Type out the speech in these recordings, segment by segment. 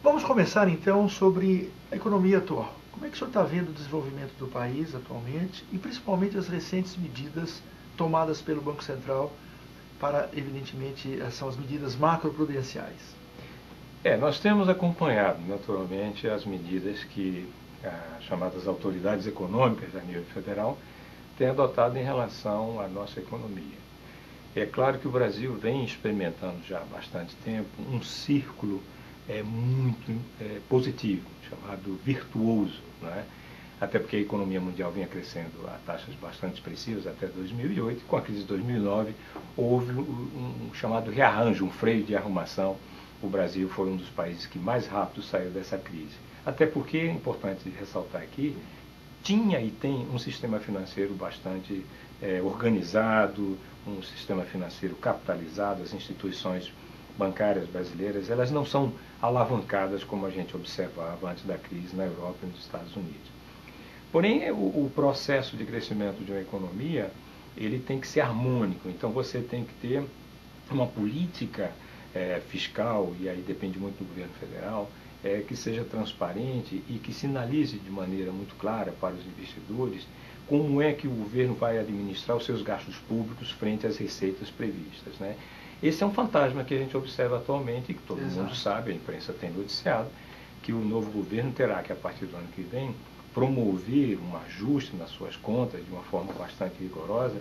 Vamos começar então sobre a economia atual. Como é que o senhor está vendo o desenvolvimento do país atualmente e principalmente as recentes medidas tomadas pelo Banco Central para, evidentemente, são as medidas macroprudenciais? Nós temos acompanhado naturalmente as medidas que as chamadas autoridades econômicas a nível federal têm adotado em relação à nossa economia. É claro que o Brasil vem experimentando já há bastante tempo um círculo muito positivo, chamado virtuoso, né? Até porque a economia mundial vinha crescendo a taxas bastante expressivas até 2008, e com a crise de 2009 houve um chamado rearranjo, um freio de arrumação. O Brasil foi um dos países que mais rápido saiu dessa crise. Até porque, é importante ressaltar aqui, tinha e tem um sistema financeiro bastante organizado, um sistema financeiro capitalizado, as instituições bancárias brasileiras, elas não são alavancadas como a gente observava antes da crise na Europa e nos Estados Unidos. Porém, o processo de crescimento de uma economia, ele tem que ser harmônico, então você tem que ter uma política fiscal, e aí depende muito do governo federal, que seja transparente e que sinalize de maneira muito clara para os investidores como é que o governo vai administrar os seus gastos públicos frente às receitas previstas, né? Esse é um fantasma que a gente observa atualmente e que todo mundo sabe, a imprensa tem noticiado, que o novo governo terá que, a partir do ano que vem, promover um ajuste nas suas contas de uma forma bastante rigorosa,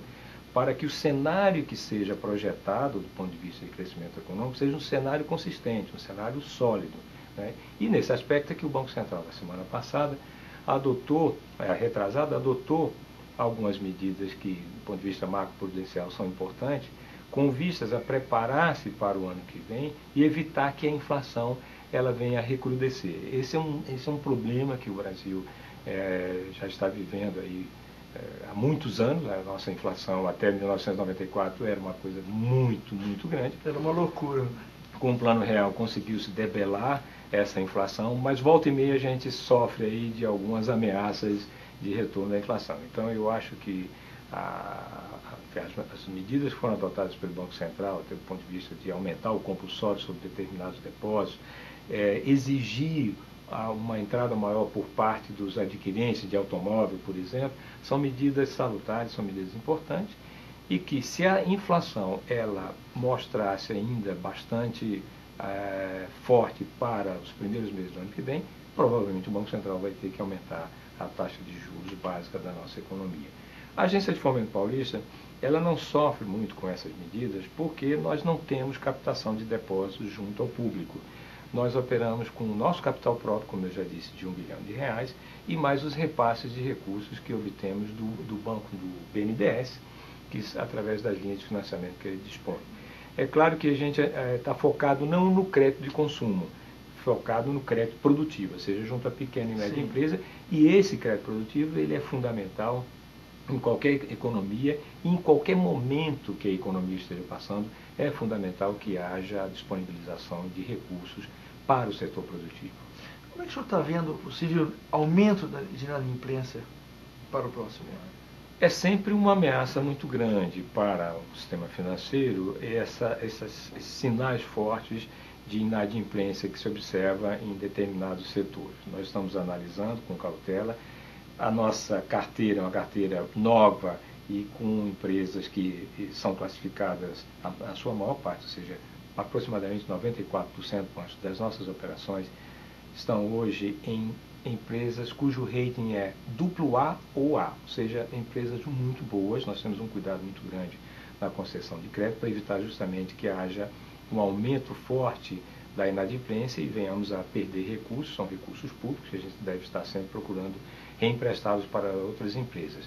para que o cenário que seja projetado do ponto de vista de crescimento econômico seja um cenário consistente, um cenário sólido, né? E nesse aspecto é que o Banco Central, na semana passada, retrasada, adotou algumas medidas que, do ponto de vista macroprudencial, são importantes, com vistas a preparar-se para o ano que vem e evitar que a inflação ela venha a recrudescer. Esse é um problema que o Brasil já está vivendo aí há muitos anos. A nossa inflação até 1994 era uma coisa muito, muito grande. Era uma loucura. Com o Plano Real conseguiu-se debelar essa inflação, mas volta e meia a gente sofre aí de algumas ameaças de retorno da inflação. Então eu acho que as medidas que foram adotadas pelo Banco Central, até do ponto de vista de aumentar o compulsório sobre determinados depósitos, exigir uma entrada maior por parte dos adquirentes de automóvel, por exemplo, são medidas salutares, são medidas importantes, e que se a inflação ela mostrasse ainda bastante forte para os primeiros meses do ano que vem, provavelmente o Banco Central vai ter que aumentar a taxa de juros básica da nossa economia. A Agência de Fomento Paulista, ela não sofre muito com essas medidas porque nós não temos captação de depósitos junto ao público. Nós operamos com o nosso capital próprio, como eu já disse, de R$1 bilhão, e mais os repasses de recursos que obtemos do banco do BNDES, que, através das linhas de financiamento que ele dispõe. É claro que a gente está focado não no crédito de consumo, focado no crédito produtivo, ou seja, junto à pequena e média empresa, e esse crédito produtivo ele é fundamental em qualquer economia, e em qualquer momento que a economia esteja passando, é fundamental que haja a disponibilização de recursos para o setor produtivo. Como é que o senhor está vendo o possível aumento de inadimplência para o próximo ano? É sempre uma ameaça muito grande para o sistema financeiro esses sinais fortes de inadimplência que se observa em determinados setores. Nós estamos analisando com cautela. A nossa carteira é uma carteira nova e com empresas que são classificadas, a sua maior parte, ou seja, aproximadamente 94% das nossas operações estão hoje em empresas cujo rating é AA ou A, ou seja, empresas muito boas. Nós temos um cuidado muito grande na concessão de crédito para evitar justamente que haja um aumento forte da inadimplência e venhamos a perder recursos, são recursos públicos que a gente deve estar sempre procurando reemprestá-los para outras empresas.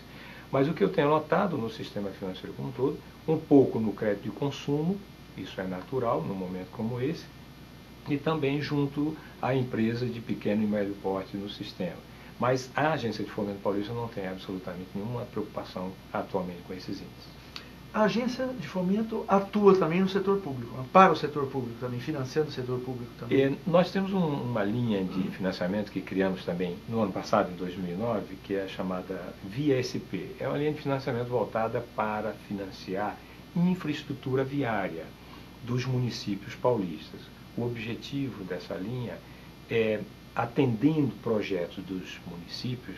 Mas o que eu tenho notado no sistema financeiro como um todo, um pouco no crédito de consumo, isso é natural num momento como esse, e também junto à empresa de pequeno e médio porte no sistema. Mas a Agência de Fomento Paulista não tem absolutamente nenhuma preocupação atualmente com esses índices. A agência de fomento atua também no setor público, para o setor público também, financiando o setor público também. Nós temos uma linha de financiamento que criamos também no ano passado, em 2009, que é a chamada VIA-SP. É uma linha de financiamento voltada para financiar infraestrutura viária dos municípios paulistas. O objetivo dessa linha é, atendendo projetos dos municípios,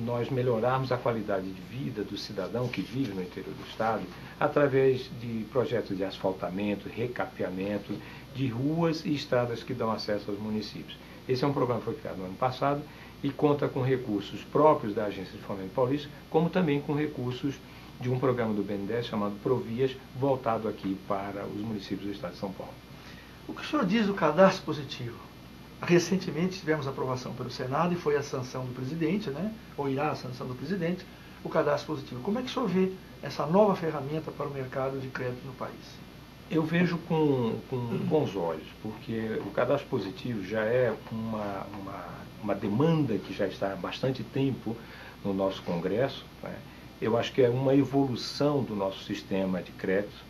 nós melhorarmos a qualidade de vida do cidadão que vive no interior do estado através de projetos de asfaltamento, recapeamento de ruas e estradas que dão acesso aos municípios. Esse é um programa que foi criado no ano passado e conta com recursos próprios da Agência de Fomento Paulista, como também com recursos de um programa do BNDES chamado Provias, voltado aqui para os municípios do estado de São Paulo. O que o senhor diz do cadastro positivo? Recentemente tivemos aprovação pelo Senado e foi a sanção do presidente, né? Ou irá a sanção do presidente, o cadastro positivo. Como é que o senhor vê essa nova ferramenta para o mercado de crédito no país? Eu vejo com bons olhos, porque o cadastro positivo já é uma demanda que já está há bastante tempo no nosso Congresso, né? Eu acho que é uma evolução do nosso sistema de crédito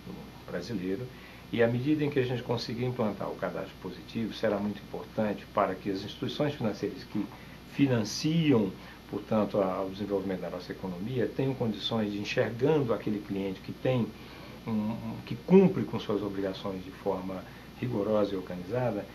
brasileiro. E à medida em que a gente conseguir implantar o cadastro positivo, será muito importante para que as instituições financeiras que financiam, portanto, o desenvolvimento da nossa economia, tenham condições de, enxergando aquele cliente que tem, que cumpre com suas obrigações de forma rigorosa e organizada,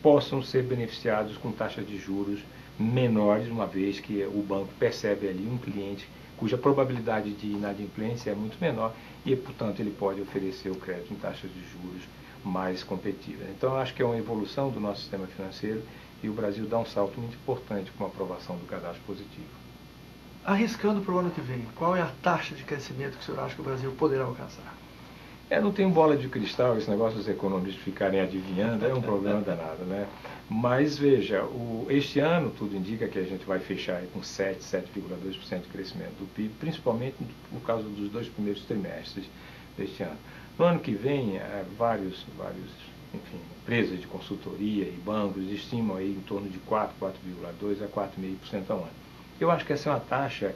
possam ser beneficiados com taxas de juros menores, uma vez que o banco percebe ali um cliente cuja probabilidade de inadimplência é muito menor e, portanto, ele pode oferecer o crédito em taxas de juros mais competitivas. Então, eu acho que é uma evolução do nosso sistema financeiro e o Brasil dá um salto muito importante com a aprovação do cadastro positivo. Arriscando para o ano que vem, qual é a taxa de crescimento que o senhor acha que o Brasil poderá alcançar? Não tenho bola de cristal, esse negócio dos economistas ficarem adivinhando é um problema danado, né? Mas veja, este ano tudo indica que a gente vai fechar com 7,2% de crescimento do PIB, principalmente por causa dos 2 primeiros trimestres deste ano. No ano que vem, vários empresas de consultoria e bancos estimam aí em torno de 4,2% a 4,5% ao ano. Eu acho que essa é uma taxa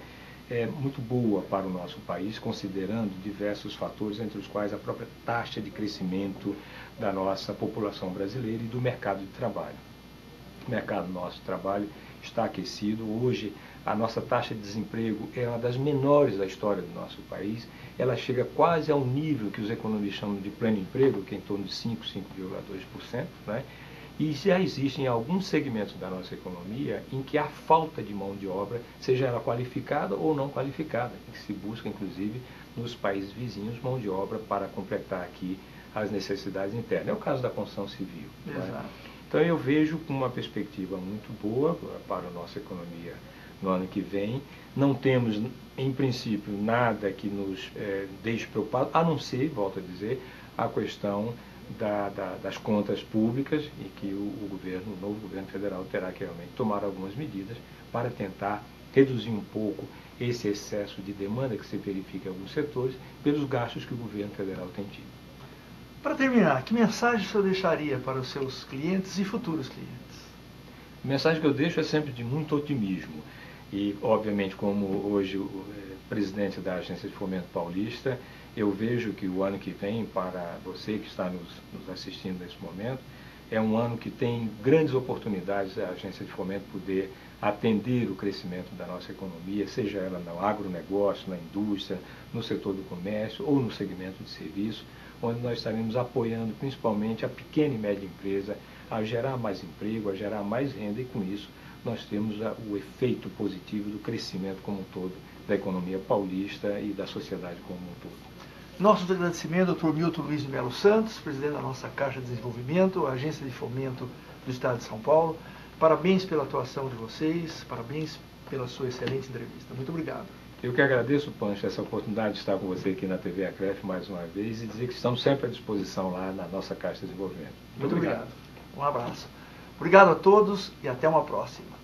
muito boa para o nosso país, considerando diversos fatores, entre os quais a própria taxa de crescimento da nossa população brasileira e do mercado de trabalho. O mercado nosso de trabalho está aquecido. Hoje, a nossa taxa de desemprego é uma das menores da história do nosso país. Ela chega quase ao nível que os economistas chamam de pleno emprego, que é em torno de 5,2%, né? E já existem alguns segmentos da nossa economia em que há falta de mão de obra, seja ela qualificada ou não qualificada, em que se busca, inclusive, nos países vizinhos, mão de obra para completar aqui as necessidades internas. É o caso da construção civil. Né? Então, eu vejo com uma perspectiva muito boa para a nossa economia no ano que vem. Não temos, em princípio, nada que nos deixe preocupados, a não ser, volto a dizer, a questão das contas públicas e que o novo governo federal terá que realmente tomar algumas medidas para tentar reduzir um pouco esse excesso de demanda que se verifica em alguns setores pelos gastos que o governo federal tem tido. Para terminar, que mensagem o senhor deixaria para os seus clientes e futuros clientes? A mensagem que eu deixo é sempre de muito otimismo. E, obviamente, como hoje o presidente da Agência de Fomento Paulista, eu vejo que o ano que vem, para você que está nos assistindo nesse momento, é um ano que tem grandes oportunidades a Agência de Fomento poder atender o crescimento da nossa economia, seja ela no agronegócio, na indústria, no setor do comércio ou no segmento de serviço, onde nós estaremos apoiando principalmente a pequena e média empresa a gerar mais emprego, a gerar mais renda, e com isso nós temos o efeito positivo do crescimento como um todo da economia paulista e da sociedade como um todo. Nossos agradecimentos ao Dr. Milton Luiz de Melo Santos, presidente da nossa Caixa de Desenvolvimento, a Agência de Fomento do Estado de São Paulo. Parabéns pela atuação de vocês, parabéns pela sua excelente entrevista. Muito obrigado. Eu que agradeço, Pancho, essa oportunidade de estar com você aqui na TV Acref mais uma vez e dizer que estamos sempre à disposição lá na nossa Caixa de Desenvolvimento. Muito obrigado. Um abraço. Obrigado a todos e até uma próxima.